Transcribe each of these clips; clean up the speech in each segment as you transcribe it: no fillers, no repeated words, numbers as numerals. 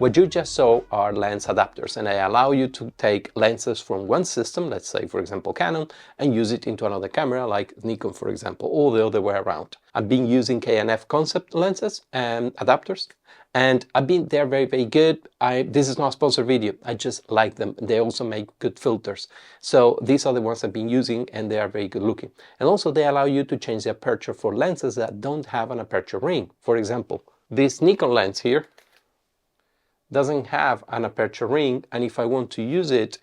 What you just saw are lens adapters, and they allow you to take lenses from one system, let's say for example Canon, and use it into another camera like Nikon for example, or the other way around. I've been using K&F concept lenses and adapters, and they're very good. This is not a sponsored video, I just like them. They also make good filters. So these are the ones I've been using, and they are very good looking. And also they allow you to change the aperture for lenses that don't have an aperture ring. For example, this Nikon lens here doesn't have an aperture ring, and if I want to use it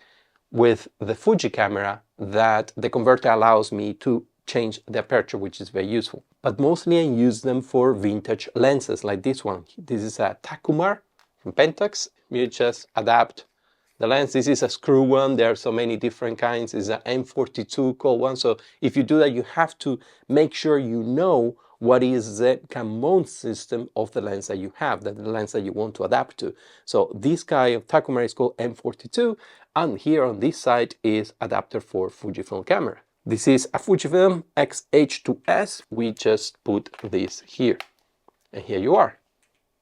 with the Fuji camera, that the converter allows me to change the aperture, which is very useful. But mostly I use them for vintage lenses like this one. This is a Takumar from Pentax. You just adapt the lens. This is a screw one. There are so many different kinds. It's an M42 called one. So if you do that, you have to make sure you know what is the mount system of the lens that you have, the lens that you want to adapt to. So this guy of Takumar is called M42, and here on this side is adapter for Fujifilm camera. This is a Fujifilm X-H2S. We just put this here, and here you are,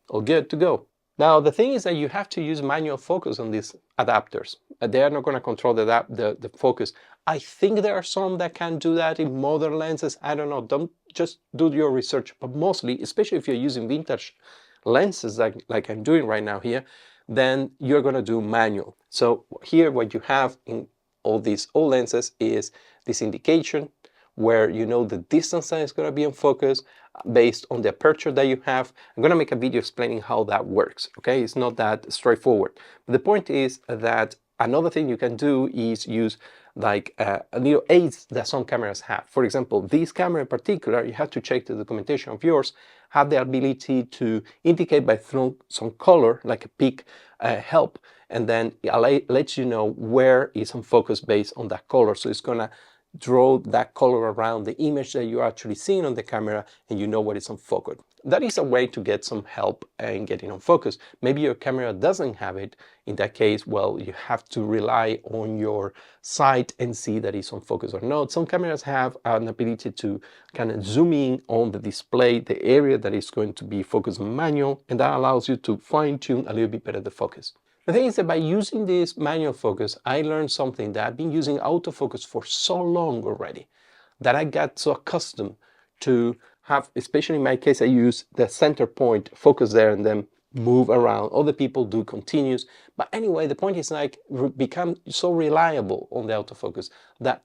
all good to go. Now the thing is that you have to use manual focus on these adapters. They are not going to control the focus. I think there are some that can do that in modern lenses. I don't know. Don't just do your research. But mostly, especially if you're using vintage lenses like I'm doing right now here, then you're going to do manual. So here what you have in all these old lenses is this indication where you know the distance that is going to be in focus based on the aperture that you have. I'm going to make a video explaining how that works, okay? It's not that straightforward. But the point is that another thing you can do is use like little aids that some cameras have. For example, this camera in particular, you have to check the documentation of yours, have the ability to indicate by throwing some color, like a peak help, and then it lets you know where is on focus based on that color. So it's going to draw that color around the image that you're actually seeing on the camera, and you know what is on focus. That is a way to get some help in getting on focus. Maybe your camera doesn't have it. In that case, well, you have to rely on your sight and see that it's on focus or not. Some cameras have an ability to kind of zoom in on the display, the area that is going to be focused manual, and that allows you to fine-tune a little bit better the focus. The thing is that by using this manual focus, I learned something that I've been using autofocus for so long already that I got so accustomed to have, especially in my case, I use the center point, focus there and then move around. Other people do continuous. But anyway, the point is like become so reliable on the autofocus that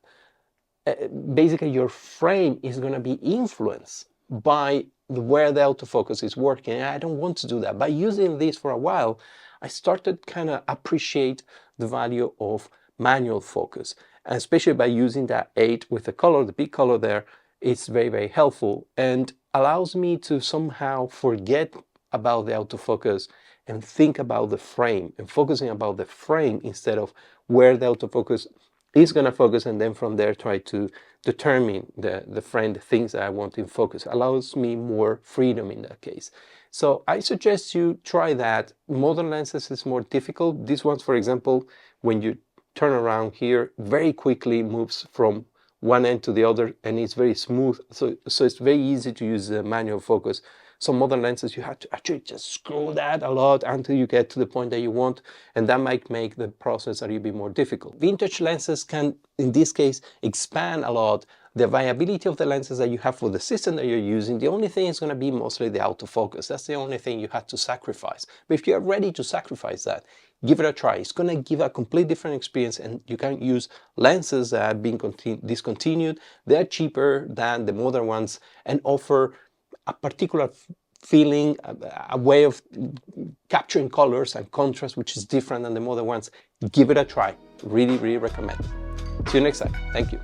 basically your frame is going to be influenced by where the autofocus is working. And I don't want to do that. By using this for a while, I started kind of appreciate the value of manual focus, and especially by using that 8 with the color, the big color there, it's very helpful and allows me to somehow forget about the autofocus and think about the frame and focusing about the frame instead of where the autofocus is going to focus, and then from there try to determine the frame, the things that I want in focus. Allows me more freedom in that case. So I suggest you try that. Modern lenses is more difficult. These ones, for example, when you turn around here, very quickly moves from one end to the other, and it's very smooth. So it's very easy to use the manual focus. Some modern lenses, you have to actually just screw that a lot until you get to the point that you want, and that might make the process a little bit more difficult. Vintage lenses can, in this case, expand a lot the viability of the lenses that you have for the system that you're using. The only thing is going to be mostly the autofocus. That's the only thing you have to sacrifice. But if you're ready to sacrifice that, give it a try. It's going to give a complete different experience, and you can use lenses that have been discontinued. They're cheaper than the modern ones and offer a particular feeling, a way of capturing colors and contrast, which is different than the modern ones. Give it a try. Really recommend. See you next time. Thank you.